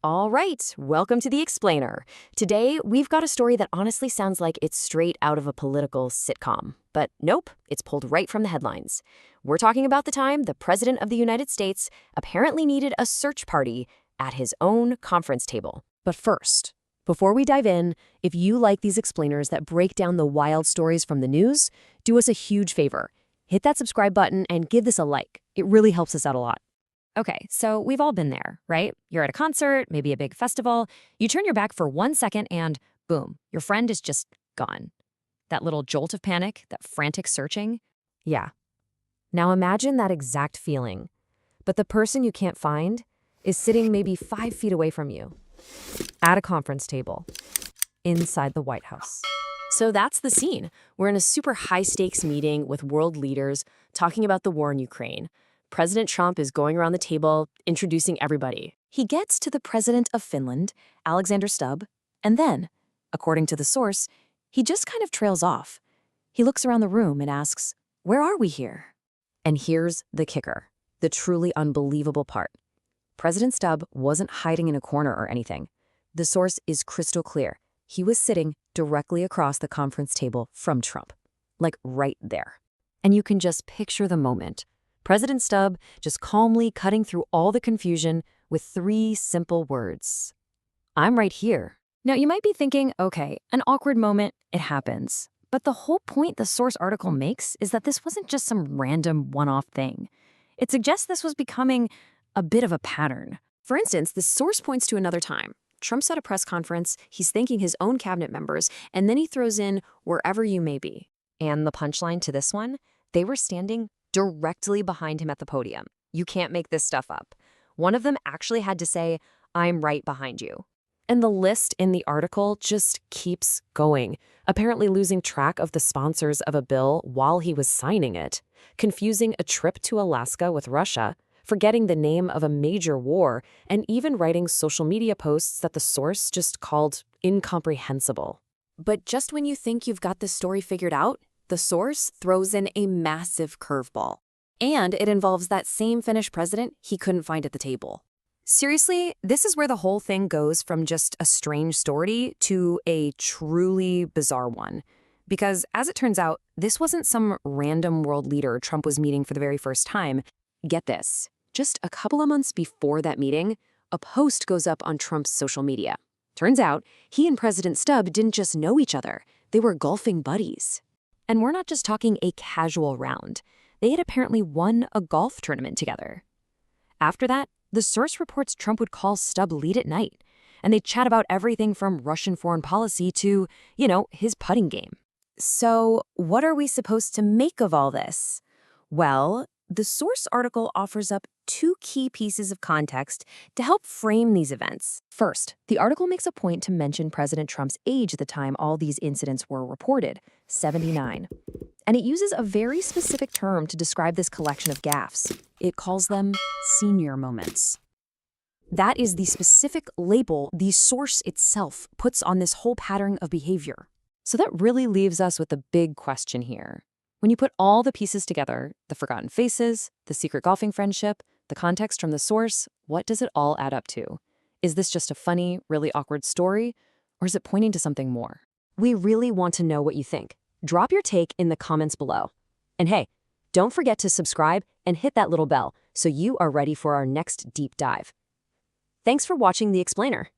All right, welcome to The Explainer. Today, we've got a story that honestly sounds like it's straight out of a political sitcom. But nope, it's pulled right from the headlines. We're talking about the time the President of the United States apparently needed a search party at his own conference table. But first, before we dive in, if you like these explainers that break down the wild stories from the news, do us a huge favor. Hit that subscribe button and give this a like. It really helps us out a lot. Okay, so we've all been there, right? You're at a concert, maybe a big festival. You turn your back for 1 second and boom, your friend is just gone. That little jolt of panic, that frantic searching. Yeah. Now imagine that exact feeling. But the person you can't find is sitting maybe 5 feet away from you at a conference table inside the White House. So that's the scene. We're in a super high-stakes meeting with world leaders talking about the war in Ukraine. President Trump is going around the table, introducing everybody. He gets to the president of Finland, Alexander Stubb, and then, according to the source, he just kind of trails off. He looks around the room and asks, "Where are we here?" And here's the kicker, the truly unbelievable part. President Stubb wasn't hiding in a corner or anything. The source is crystal clear. He was sitting directly across the conference table from Trump, like right there. And you can just picture the moment. President Stubb just calmly cutting through all the confusion with 3 simple words. "I'm right here." Now, you might be thinking, okay, an awkward moment, it happens. But the whole point the source article makes is that this wasn't just some random one-off thing. It suggests this was becoming a bit of a pattern. For instance, the source points to another time. Trump's at a press conference, he's thanking his own cabinet members, and then he throws in "wherever you may be." And the punchline to this one? They were standing directly behind him at the podium. You can't make this stuff up. One of them actually had to say, "I'm right behind you." And the list in the article just keeps going, apparently losing track of the sponsors of a bill while he was signing it, confusing a trip to Alaska with Russia, forgetting the name of a major war, and even writing social media posts that the source just called incomprehensible. But just when you think you've got this story figured out, the source throws in a massive curveball. And it involves that same Finnish president he couldn't find at the table. Seriously, this is where the whole thing goes from just a strange story to a truly bizarre one. Because as it turns out, this wasn't some random world leader Trump was meeting for the very first time. Get this, just a couple of months before that meeting, a post goes up on Trump's social media. Turns out, he and President Stubb didn't just know each other, they were golfing buddies. And we're not just talking a casual round. They had apparently won a golf tournament together. After that, the source reports Trump would call Stubb late at night, and they'd chat about everything from Russian foreign policy to, his putting game. So what are we supposed to make of all this? Well, the source article offers up 2 key pieces of context to help frame these events. First, the article makes a point to mention President Trump's age at the time all these incidents were reported, 79. And it uses a very specific term to describe this collection of gaffes. It calls them senior moments. That is the specific label the source itself puts on this whole pattern of behavior. So that really leaves us with the big question here. When you put all the pieces together, the forgotten faces, the secret golfing friendship, the context from the source, what does it all add up to? Is this just a funny, really awkward story, or is it pointing to something more? We really want to know what you think. Drop your take in the comments below. And hey, don't forget to subscribe and hit that little bell so you are ready for our next deep dive. Thanks for watching The Explainer.